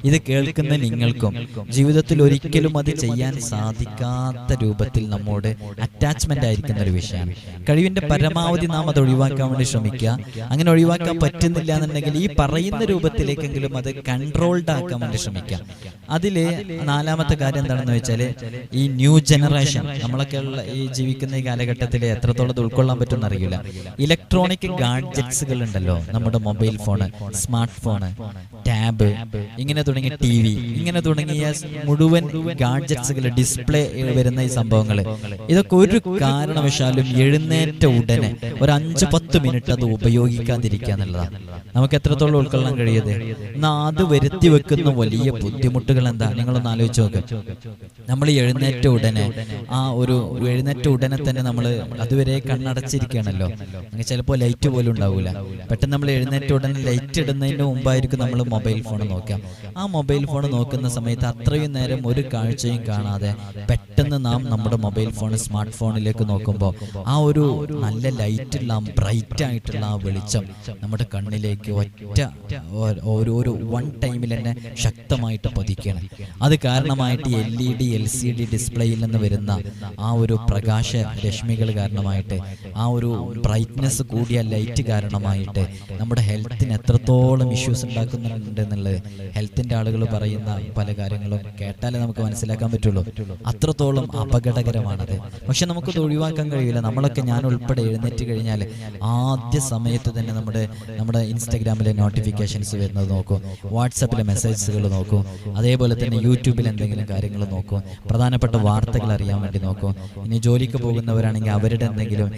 ഇത് കേൾക്കുന്ന നിങ്ങൾക്കും ജീവിതത്തിൽ ഒരിക്കലും അത് ചെയ്യാൻ സാധിക്കാത്ത രൂപത്തിൽ നമ്മോട് അറ്റാച്ച്മെന്റ് ആയിരിക്കുന്ന ഒരു വിഷയമാണ്. കഴിവിന്റെ പരമാവധി നാം അത് ഒഴിവാക്കാൻ വേണ്ടി ശ്രമിക്കുക. അങ്ങനെ ഒഴിവാക്കാൻ പറ്റുന്നില്ല എന്നുണ്ടെങ്കിൽ ഈ പറയുന്ന രൂപത്തിലേക്കെങ്കിലും അത് കൺട്രോൾഡ് ആക്കാൻ വേണ്ടി ശ്രമിക്കാം. അതില് നാലാമത്തെ കാര്യം എന്താണെന്ന് വെച്ചാൽ, ഈ ന്യൂ ജനറേഷൻ നമ്മളൊക്കെ ഉള്ള ഈ ജീവിക്കുന്ന ഈ കാലഘട്ടത്തിൽ എത്രത്തോളം ഇത് ഉൾക്കൊള്ളാൻ പറ്റുമെന്ന് അറിയില്ല. ഇലക്ട്രോണിക് ഗാഡ്ജറ്റ്സുകൾ ഉണ്ടല്ലോ, നമ്മുടെ mobile phone, smart phone, tab, ഇങ്ങനെ തുടങ്ങിയ TV, ഇങ്ങനെ തുടങ്ങിയ മുഴുവൻ ഗാഡ്ജറ്റ്സുകൾ, ഡിസ്പ്ലേ വരുന്ന ഈ സംഭവങ്ങൾ, ഇതൊക്കെ ഒരു കാരണവശാലും എഴുന്നേറ്റ ഉടനെ ഒരു 5-10 മിനിറ്റ് അത് ഉപയോഗിക്കാതിരിക്കുക എന്നുള്ളതാണ്. നമുക്ക് എത്രത്തോളം ഉൾക്കൊള്ളാൻ കഴിയത്. എന്നാൽ അത് വരുത്തി വെക്കുന്ന വലിയ ബുദ്ധിമുട്ടുകൾ എന്താ നിങ്ങളൊന്ന് ആലോചിച്ച് നോക്ക്. നമ്മൾ എഴുന്നേറ്റ ഉടനെ എഴുന്നേറ്റ ഉടനെ തന്നെ നമ്മൾ അതുവരെ കണ്ണടച്ചിരിക്കുകയാണല്ലോ. അങ്ങനെ ചിലപ്പോൾ ലൈറ്റ് പോലും ഉണ്ടാവൂല. പെട്ടെന്ന് നമ്മൾ എഴുന്നേറ്റ ഉടനെ ലൈറ്റ് ഇടുന്നതിന് മുമ്പായിരിക്കും നമ്മൾ മൊബൈൽ ഫോൺ നോക്കാം. ആ മൊബൈൽ ഫോൺ നോക്കുന്ന സമയത്ത് അത്രയും നേരം ഒരു കാഴ്ചയും കാണാതെ പെട്ടെന്ന് നാം നമ്മുടെ മൊബൈൽ ഫോൺ, സ്മാർട്ട് ഫോണിലേക്ക് നോക്കുമ്പോൾ ആ ഒരു നല്ല ലൈറ്റുള്ള, ബ്രൈറ്റ് ആയിട്ടുള്ള ആ വെളിച്ചം നമ്മുടെ കണ്ണിലേക്ക് ഒരു വൺ ടൈമിൽ തന്നെ ശക്തമായിട്ട് പതിക്കുകയാണ്. അത് കാരണമായിട്ട് LED, LCD ഡിസ്പ്ലേയിൽ നിന്ന് വരുന്ന ആ ഒരു പ്രകാശ രശ്മികൾ കാരണമായിട്ട്, ആ ഒരു ബ്രൈറ്റ്നെസ് കൂടിയ ലൈറ്റ് കാരണമായിട്ട് നമ്മുടെ ഹെൽത്തിന് എത്രത്തോളം ഇഷ്യൂസ് ഉണ്ടാക്കുന്നുണ്ട് എന്നുള്ളത് ഹെൽത്തിന്റെ ആളുകൾ പറയുന്ന പല കാര്യങ്ങളും കേട്ടാലേ നമുക്ക് മനസ്സിലാക്കാൻ പറ്റുള്ളൂ. അത്രത്തോളം അപകടകരമാണത്. പക്ഷെ നമുക്കത് ഒഴിവാക്കാൻ കഴിയില്ല. നമ്മളൊക്കെ, ഞാൻ ഉൾപ്പെടെ എഴുന്നേറ്റ് കഴിഞ്ഞാൽ ആദ്യ സമയത്ത് തന്നെ നമ്മുടെ ഇൻസ്റ്റാഗ്രാമിലെ നോട്ടിഫിക്കേഷൻസ് വരുന്നത് നോക്കും, വാട്സപ്പിലെ മെസ്സേജുകൾ നോക്കും, അതേപോലെ തന്നെ യൂട്യൂബിൽ എന്തെങ്കിലും കാര്യങ്ങൾ നോക്കും, പ്രധാനപ്പെട്ട വാർത്തകൾ അറിയാൻ വേണ്ടി നോക്കും. ഇനി ജോലിക്ക് പോകുന്നവരാണെങ്കിൽ അവരുടെ എന്തെങ്കിലും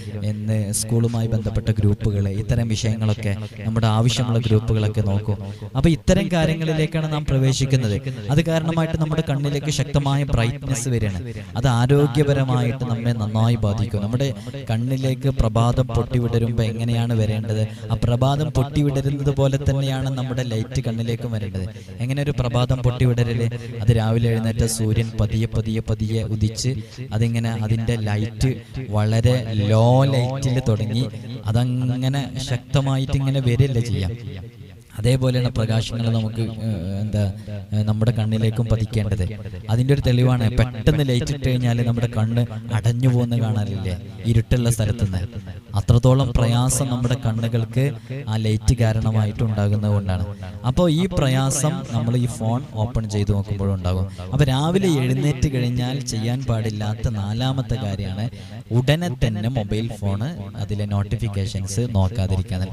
സ്കൂളുമായി ബന്ധപ്പെട്ട ഗ്രൂപ്പുകൾ, ഇത്തരം വിഷയങ്ങളൊക്കെ, നമ്മുടെ ആവശ്യമുള്ള ഗ്രൂപ്പുകളൊക്കെ നോക്കും. അപ്പൊ ഇത്തരം കാര്യങ്ങളിലേക്കാണ് നാം പ്രവേശിക്കുന്നത്. അത് കാരണമായിട്ട് നമ്മുടെ കണ്ണിലേക്ക് ശക്തമായ ബ്രൈറ്റ്നെസ് വരികയാണ്. അത് ആരോഗ്യപരമായിട്ട് നമ്മെ നന്നായി ബാധിക്കും. നമ്മുടെ കണ്ണിലേക്ക് പ്രഭാതം പൊട്ടിവിടരുമ്പോൾ എങ്ങനെയാണ് വരേണ്ടത്, ആ പ്രഭാതം പൊട്ടിവിടരുന്നത് പോലെ തന്നെയാണ് നമ്മുടെ ലൈറ്റ് കണ്ണിലേക്കും വരേണ്ടത്. എങ്ങനെ ഒരു പ്രഭാതം പൊട്ടിവിടരല്, അത് രാവിലെ എഴുന്നേറ്റ സൂര്യൻ പതിയെ പതിയെ പതിയെ ഉദിച്ച് അതിങ്ങനെ അതിൻ്റെ ലൈറ്റ് വളരെ ലോ ലൈറ്റിൽ തുടങ്ങി അതങ്ങനെ ശക്തമായിട്ട് ഇങ്ങനെ വരില്ല ചെയ്യാം. അതേപോലെയാണ് പ്രകാശങ്ങൾ നമുക്ക് നമ്മുടെ കണ്ണിലേക്കും പതിക്കേണ്ടത്. അതിൻ്റെ ഒരു തെളിവാണ്, പെട്ടെന്ന് ലൈറ്റ് ഇട്ട് കഴിഞ്ഞാൽ നമ്മുടെ കണ്ണ് അടഞ്ഞു പോകുന്ന കാണാറില്ലേ ഇരുട്ടുള്ള സ്ഥലത്തുനിന്ന്. അത്രത്തോളം പ്രയാസം നമ്മുടെ കണ്ണുകൾക്ക് ആ ലൈറ്റ് കാരണമായിട്ട് ഉണ്ടാകുന്നത് കൊണ്ടാണ്. അപ്പോൾ ഈ പ്രയാസം നമ്മൾ ഈ ഫോൺ ഓപ്പൺ ചെയ്ത് നോക്കുമ്പോഴുണ്ടാകും. അപ്പോൾ രാവിലെ എഴുന്നേറ്റ് കഴിഞ്ഞാൽ ചെയ്യാൻ പാടില്ലാത്ത നാലാമത്തെ കാര്യമാണ് ഉടനെ തന്നെ മൊബൈൽ ഫോണ്, അതിലെ നോട്ടിഫിക്കേഷൻസ് നോക്കാതിരിക്കാൻ.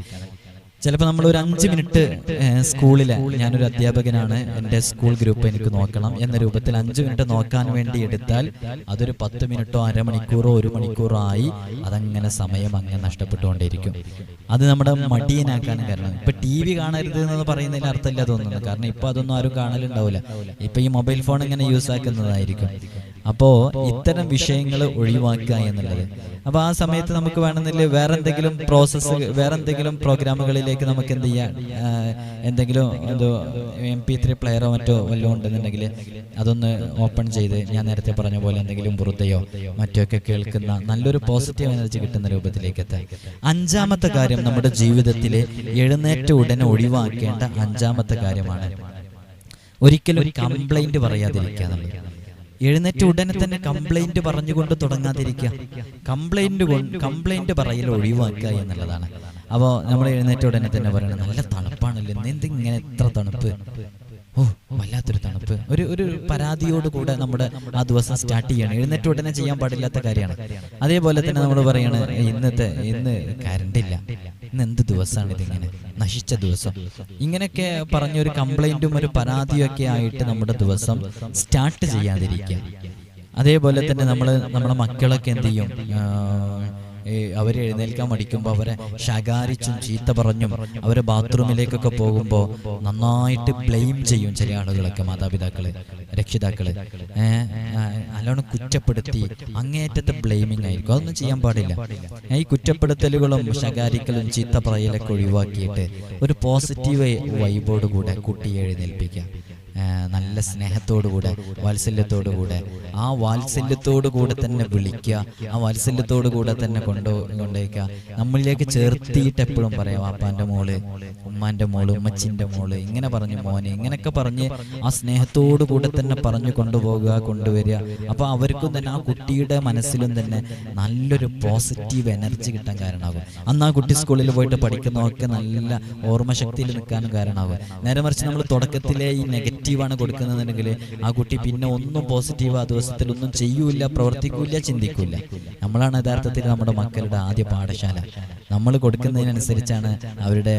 ചിലപ്പോൾ നമ്മൾ ഒരു 5 മിനിറ്റ് സ്കൂളിൽ, ഞാനൊരു അധ്യാപകനാണ്, എൻ്റെ സ്കൂൾ ഗ്രൂപ്പ് എനിക്ക് നോക്കണം എന്ന രൂപത്തിൽ 5 മിനിറ്റ് നോക്കാൻ വേണ്ടി എടുത്താൽ അതൊരു 10 മിനിറ്റോ അരമണിക്കൂറോ 1 മണിക്കൂറോ ആയി അതങ്ങനെ സമയം അങ്ങനെ നഷ്ടപ്പെട്ടുകൊണ്ടേയിരിക്കും. അത് നമ്മുടെ മടിയനാക്കാനും കാരണം. ഇപ്പൊ TV കാണരുത് എന്ന് പറയുന്നതിൽ അർത്ഥമില്ല തോന്നുന്നു. കാരണം ഇപ്പൊ അതൊന്നും ആരും കാണലുണ്ടാവില്ല. ഇപ്പൊ ഈ മൊബൈൽ ഫോൺ ഇങ്ങനെ യൂസ് ആക്കുന്നതായിരിക്കും. അപ്പോ ഇത്തരം വിഷയങ്ങൾ ഒഴിവാക്കുക എന്നുള്ളത്. അപ്പൊ ആ സമയത്ത് നമുക്ക് വേണമെന്നില്ല വേറെ എന്തെങ്കിലും വേറെ എന്തെങ്കിലും പ്രോഗ്രാമുകളിലേക്ക് നമുക്ക് എന്ത് ചെയ്യാം, എന്തെങ്കിലും MP3 പ്ലെയറോ മറ്റോ വല്ലതും ഉണ്ടെന്നുണ്ടെങ്കിൽ അതൊന്ന് ഓപ്പൺ ചെയ്ത് ഞാൻ നേരത്തെ പറഞ്ഞ പോലെ എന്തെങ്കിലും ബുറുദയോ മറ്റോ ഒക്കെ കേൾക്കുന്ന നല്ലൊരു പോസിറ്റീവ് എനർജി കിട്ടുന്ന രൂപത്തിലേക്ക് എത്താം. 5ാമത്തെ കാര്യം നമ്മുടെ ജീവിതത്തിലെ എഴുന്നേറ്റ ഉടനെ ഒഴിവാക്കേണ്ട 5ാമത്തെ കാര്യമാണ് ഒരിക്കലും കംപ്ലൈന്റ് പറയാതിരിക്കുക എന്നുള്ളത്. എഴുന്നേറ്റ ഉടനെ തന്നെ കംപ്ലൈന്റ് പറഞ്ഞുകൊണ്ട് തുടങ്ങാതിരിക്കുക. കംപ്ലൈന്റ് പറയൽ ഒഴിവാക്കുക എന്നുള്ളതാണ്. അപ്പോൾ നമ്മൾ എഴുന്നേറ്റ ഉടനെ തന്നെ പറയണം, നല്ല തണുപ്പാണല്ലോ, എന്തിങ്ങനെ എത്ര തണുപ്പ്, വല്ലാത്തൊരു തണുപ്പ്, ഒരു പരാതിയോടുകൂടെ നമ്മുടെ ആ ദിവസം സ്റ്റാർട്ട് ചെയ്യണം. എഴുന്നേറ്റ് ഉടനെ ചെയ്യാൻ പാടില്ലാത്ത കാര്യമാണ്. അതേപോലെ തന്നെ നമ്മൾ പറയണ ഇന്ന് കറണ്ട് ഇല്ല, ഇന്ന് എന്ത് ദിവസമാണ് ഇതിങ്ങനെ, നശിച്ച ദിവസം, ഇങ്ങനെയൊക്കെ പറഞ്ഞൊരു കംപ്ലൈന്റും ഒരു പരാതിയും ഒക്കെ ആയിട്ട് നമ്മുടെ ദിവസം സ്റ്റാർട്ട് ചെയ്യാതിരിക്കുക. അതേപോലെ തന്നെ നമ്മളെ മക്കളൊക്കെ എന്ത് ചെയ്യും, അവർ എഴുന്നേൽക്കാൻ മടിക്കുമ്പോൾ അവരെ ശകാരിച്ചും ചീത്ത പറഞ്ഞും അവരെ ബാത്റൂമിലേക്കൊക്കെ പോകുമ്പോൾ നന്നായിട്ട് ബ്ലെയിം ചെയ്യും ചില ആളുകളൊക്കെ, മാതാപിതാക്കള്, രക്ഷിതാക്കള് നല്ലോണം കുറ്റപ്പെടുത്തി അങ്ങേയറ്റത്തെ ബ്ലെയിമിങ് ആയിരിക്കും. അതൊന്നും ചെയ്യാൻ പാടില്ല. ഈ കുറ്റപ്പെടുത്തലുകളും ശകാരിക്കലും ചീത്ത പറയലൊക്കെ ഒഴിവാക്കിയിട്ട് ഒരു പോസിറ്റീവ് വൈബോട് കൂടെ കുട്ടിയെ എഴുന്നേൽപ്പിക്കുക. നല്ല സ്നേഹത്തോടുകൂടെ വാത്സല്യത്തോടുകൂടെ ആ വാത്സല്യത്തോടുകൂടെ തന്നെ വിളിക്കുക, ആ വാത്സല്യത്തോടുകൂടെ തന്നെ കൊണ്ടുപോയിക്കുക. നമ്മളിലേക്ക് ചേർത്തിയിട്ട് എപ്പോഴും പറയാം വാപ്പാൻ്റെ മോള്, ഉമ്മാൻ്റെ മോള്, ഉമ്മച്ചിൻ്റെ മോള്, ഇങ്ങനെ പറഞ്ഞു മോനെ, ഇങ്ങനെയൊക്കെ പറഞ്ഞ് ആ സ്നേഹത്തോടു കൂടെ തന്നെ പറഞ്ഞു കൊണ്ടുപോകുക, കൊണ്ടുവരിക. അപ്പോൾ അവർക്കും തന്നെ ആ കുട്ടിയുടെ മനസ്സിലും തന്നെ നല്ലൊരു പോസിറ്റീവ് എനർജി കിട്ടാൻ കാരണമാകും. അന്ന് ആ കുട്ടി സ്കൂളിൽ പോയിട്ട് പഠിക്കുന്നതൊക്കെ നല്ല ഓർമ്മശക്തിയിൽ നിൽക്കാനും കാരണമാകും. നേരെ മറിച്ച് നമ്മൾ തുടക്കത്തിലെ ഈ നെഗറ്റീവാണ് കൊടുക്കുന്നതെങ്കിൽ ആ കുട്ടി പിന്നെ ഒന്നും പോസിറ്റീവ് ആ ദിവസത്തിൽ ഒന്നും ചെയ്യൂല, പ്രവർത്തിക്കൂല, ചിന്തിക്കൂല. നമ്മളാണ് യഥാർത്ഥത്തിൽ നമ്മുടെ മക്കളുടെ ആദ്യ പാഠശാല. നമ്മൾ കൊടുക്കുന്നതിനനുസരിച്ചാണ് അവരുടെ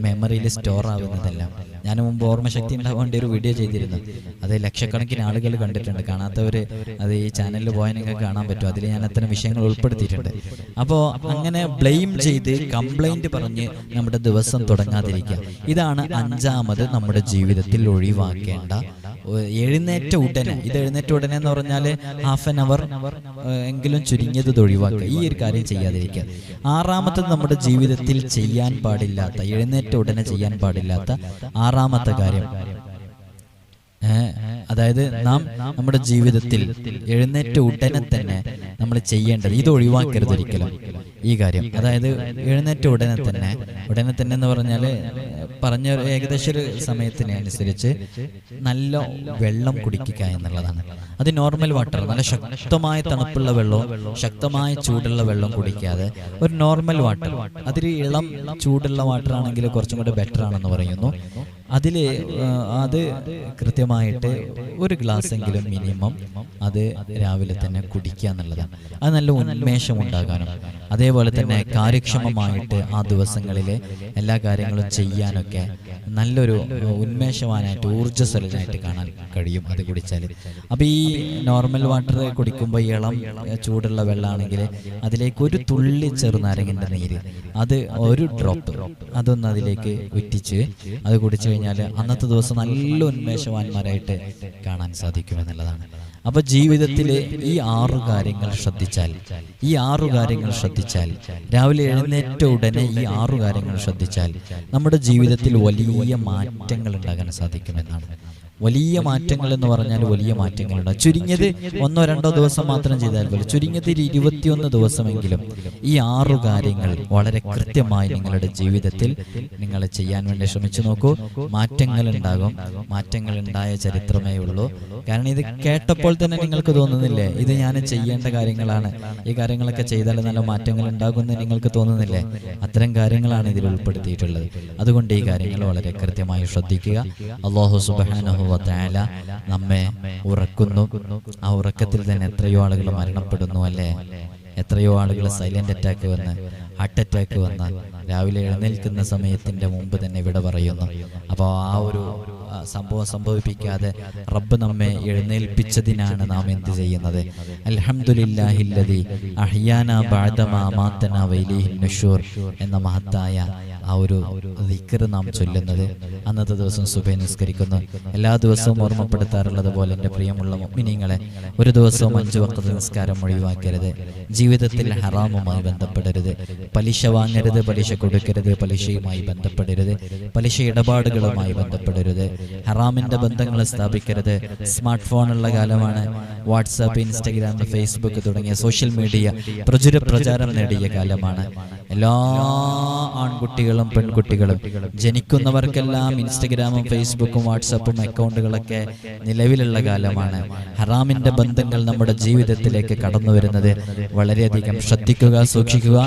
മെമ്മറിയിൽ സ്റ്റോർ ആവുന്നതെല്ലാം. ഞാൻ മുമ്പ് ഓർമ്മശക്തി ഉണ്ടാകാൻ വേണ്ടി ഒരു വീഡിയോ ചെയ്തിരുന്നു. അത് ലക്ഷക്കണക്കിന് ആളുകൾ കണ്ടിട്ടുണ്ട്. കാണാത്തവർ അത് ഈ ചാനലിൽ പോയാൽ നിങ്ങൾക്ക് കാണാൻ പറ്റും. അതിൽ ഞാൻ അത്തരം വിഷയങ്ങൾ ഉൾപ്പെടുത്തിയിട്ടുണ്ട്. അപ്പോൾ അങ്ങനെ ബ്ലെയിം ചെയ്ത് കംപ്ലൈൻറ്റ് പറഞ്ഞ് നമ്മുടെ ദിവസം തുടങ്ങാതിരിക്കുക. ഇതാണ് അഞ്ചാമത് നമ്മുടെ ജീവിതത്തിൽ ഒഴിവാക്കേണ്ട എഴുന്നേറ്റ ഉടനെ. ഇത് എഴുന്നേറ്റ ഉടനെ എന്ന് പറഞ്ഞാൽ ഹാഫ് ആൻ അവർ എങ്കിലും ചുരുങ്ങിയത് ഒഴിവാക്കുക. ഈ ഒരു കാര്യം ചെയ്യാതിരിക്കുക. ആറാമത്തത് നമ്മുടെ ജീവിതത്തിൽ ചെയ്യാൻ പാടില്ലാത്ത, എഴുന്നേറ്റ ഉടനെ ചെയ്യാൻ പാടില്ലാത്ത ആറാമത്തെ കാര്യം, അതായത് നാം നമ്മുടെ ജീവിതത്തിൽ എഴുന്നേറ്റ ഉടനെ തന്നെ നമ്മൾ ചെയ്യേണ്ടത്, ഇത് ഒഴിവാക്കരുത് ഒരിക്കലും ഈ കാര്യം. അതായത് എഴുന്നേറ്റ ഉടനെ തന്നെ എന്ന് പറഞ്ഞാൽ പറഞ്ഞ ഏകദേശം ഒരു സമയത്തിനനുസരിച്ച് നല്ല വെള്ളം കുടിക്കുക എന്നുള്ളതാണ്. അത് നോർമൽ വാട്ടർ, നല്ല ശക്തമായ തണുപ്പുള്ള വെള്ളവും ശക്തമായ ചൂടുള്ള വെള്ളം കുടിക്കാതെ ഒരു നോർമൽ വാട്ടർ, അതൊരു ഇളം ചൂടുള്ള വാട്ടർ ആണെങ്കിൽ കുറച്ചും കൂടെ ബെറ്റർ ആണെന്ന് പറയുന്നു. അത് കൃത്യമായിട്ട് ഒരു ഗ്ലാസ് എങ്കിലും മിനിമം അത് രാവിലെ തന്നെ കുടിക്കുക എന്നുള്ളതാണ്. അത് നല്ല ഉന്മേഷം ഉണ്ടാകാനും അതേപോലെ തന്നെ കാര്യക്ഷമമായിട്ട് ആ ദിവസങ്ങളിലെ എല്ലാ കാര്യങ്ങളും ചെയ്യാനൊക്കെ നല്ലൊരു ഉന്മേഷവാനായിട്ട് ഊർജ്ജസ്വലനായിട്ട് കാണാൻ കഴിയും അത് കുടിച്ചാൽ. അപ്പോൾ ഈ നോർമൽ വാട്ടർ കുടിക്കുമ്പോൾ ഇളം ചൂടുള്ള വെള്ളമാണെങ്കിൽ അതിലേക്ക് ഒരു തുള്ളി ചെറുനാരങ്ങൻ്റെ നീര്, അത് ഒരു ഡ്രോപ്പ് അതൊന്ന് അതിലേക്ക് ഉറ്റിച്ച് അത് കുടിച്ചു കഴിഞ്ഞാൽ അന്നത്തെ ദിവസം നല്ല ഉന്മേഷവാന്മാരായിട്ട് കാണാൻ സാധിക്കുമെന്നുള്ളതാണ്. അപ്പൊ ജീവിതത്തിൽ ഈ ആറു കാര്യങ്ങൾ ശ്രദ്ധിച്ചാൽ രാവിലെ എഴുന്നേറ്റ ഉടനെ ഈ ആറു കാര്യങ്ങൾ ശ്രദ്ധിച്ചാൽ നമ്മുടെ ജീവിതത്തിൽ വലിയ മാറ്റങ്ങൾ ഉണ്ടാകാൻ സാധിക്കുമെന്നാണ്. വലിയ മാറ്റങ്ങൾ എന്ന് പറഞ്ഞാൽ വലിയ മാറ്റങ്ങളുണ്ട്. ചുരുങ്ങിയത് 1-2 ദിവസം മാത്രം ചെയ്താൽ പോലും, ചുരുങ്ങിയത് 21 ദിവസമെങ്കിലും ഈ ആറു കാര്യങ്ങൾ വളരെ കൃത്യമായി നിങ്ങളുടെ ജീവിതത്തിൽ നിങ്ങൾ ചെയ്യാൻ വേണ്ടി ശ്രമിച്ചു നോക്കൂ. മാറ്റങ്ങൾ ഉണ്ടാകും. മാറ്റങ്ങൾ ഉണ്ടായ ചരിത്രമേ ഉള്ളൂ. കാരണം ഇത് കേട്ടപ്പോൾ തന്നെ നിങ്ങൾക്ക് തോന്നുന്നില്ലേ ഇത് ഞാൻ ചെയ്യേണ്ട കാര്യങ്ങളാണ്, ഈ കാര്യങ്ങളൊക്കെ ചെയ്താൽ നല്ല മാറ്റങ്ങൾ ഉണ്ടാകുമെന്ന് നിങ്ങൾക്ക് തോന്നുന്നില്ലേ? അത്തരം കാര്യങ്ങളാണ് ഇതിൽ ഉൾപ്പെടുത്തിയിട്ടുള്ളത്. അതുകൊണ്ട് ഈ കാര്യങ്ങൾ വളരെ കൃത്യമായി ശ്രദ്ധിക്കുക. അല്ലാഹു സുബ്ഹാനഹു വ തആല നമ്മെ ഉറക്കുന്നു. ആ ഉറക്കത്തിൽ തന്നെ എത്രയോ ആളുകൾ മരണപ്പെടുന്നു അല്ലേ? എത്രയോ ആളുകൾ സൈലന്റ് അറ്റാക്ക് വന്ന്, ഹാർട്ട് അറ്റാക്ക് വന്ന് രാവിലെ എഴുന്നേൽക്കുന്ന സമയത്തിന്റെ മുമ്പ് തന്നെ ഇവിടെ പറയുന്നു. അപ്പോൾ ആ ഒരു സംഭവം സംഭവിപ്പിക്കാതെ റബ്ബ് നമ്മെ എഴുന്നേൽപ്പിച്ചതിനാണ് നാം എന്ത് ചെയ്യുന്നത്? അൽഹംദുലില്ലാഹില്ലദി അഹ്യാനാ ബഅദമാ അമാതനാ വഇലൈഹിൻ നുശൂർ എന്ന മഹത്തായ ആ ഒരു ദിക്ർ നാം ചൊല്ലുന്നത് അന്നത്തെ ദിവസം സുബഹി നിസ്കരിക്കുന്നു. എല്ലാ ദിവസവും ഓർമ്മപ്പെടുത്താറുള്ളത് പോലെ എൻ്റെ പ്രിയമുള്ള മുഅ്മിനീങ്ങളെ, ഒരു ദിവസവും 5 വഖ്ത് നിസ്കാരം ഒഴിവാക്കരുത്. ജീവിതത്തിൽ ഹറാമുമായി ബന്ധപ്പെടരുത്. പലിശ വാങ്ങരുത്, പലിശ കൊടുക്കരുത്, പലിശയുമായി ബന്ധപ്പെടരുത്, പലിശ ഇടപാടുകളുമായി ബന്ധപ്പെടരുത്, ഹറാമിന്റെ ബന്ധങ്ങൾ സ്ഥാപിക്കരുത്. സ്മാർട്ട് ഫോണുള്ള കാലമാണ്. വാട്സാപ്പ്, ഇൻസ്റ്റഗ്രാം, ഫേസ്ബുക്ക് തുടങ്ങിയ സോഷ്യൽ മീഡിയ പ്രചാരം നേടിയ കാലമാണ്. എല്ലാ ആൺകുട്ടികളും പെൺകുട്ടികളും ജനിക്കുന്നവർക്കെല്ലാം ഇൻസ്റ്റഗ്രാമും ഫേസ്ബുക്കും വാട്സാപ്പും അക്കൗണ്ടുകളൊക്കെ നിലവിലുള്ള കാലമാണ്. ഹറാമിന്റെ ബന്ധങ്ങൾ നമ്മുടെ ജീവിതത്തിലേക്ക് കടന്നു വരുന്നത് വളരെയധികം ശ്രദ്ധിക്കുക, സൂക്ഷിക്കുക.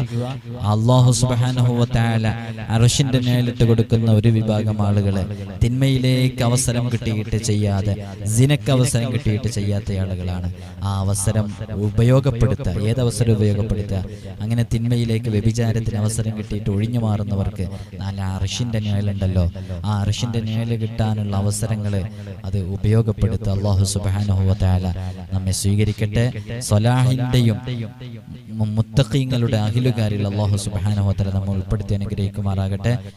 അല്ലാഹു സുബ്ഹാനഹു വ തആല അർശിന്റെ മേലിട്ട് കൊടുക്കുന്ന ഒരു വിഭാഗം ആളുകളെ തിന്മയിലേക്ക് അവസരം കിട്ടിയിട്ട് ചെയ്യാതെ, സിനക്ക് അവസരം കിട്ടിയിട്ട് ചെയ്യാത്ത ആളുകളാണ്. ആ അവസരം ഉപയോഗപ്പെടുത്തുക. ഏതവസരം ഉപയോഗപ്പെടുത്തുക? അങ്ങനെ തിന്മയിലേക്ക്, വ്യഭിചാരത്തിന് അവസരം കിട്ടിയിട്ട് ഒഴിഞ്ഞു മാറുന്നവർക്ക് നല്ല അർശിന്റെ നിഴലുണ്ടല്ലോ, ആ അർശിന്റെ നിഴല് കിട്ടാനുള്ള അവസരങ്ങൾ അത് ഉപയോഗപ്പെടുത്തുക. അല്ലാഹു സുബ്ഹാനഹു വ തആല നമ്മെ സ്വീകരിക്കട്ടെ. സ്വലാഹിന്റെയും മുത്തഖീങ്ങളുടെ അഹിലുകാരിൽ അല്ലാഹു സുബ്ഹാനഹു വ തആല നമ്മെ ഉൾപ്പെടുത്തി അനുഗ്രഹിക്കുമാറാകട്ടെ.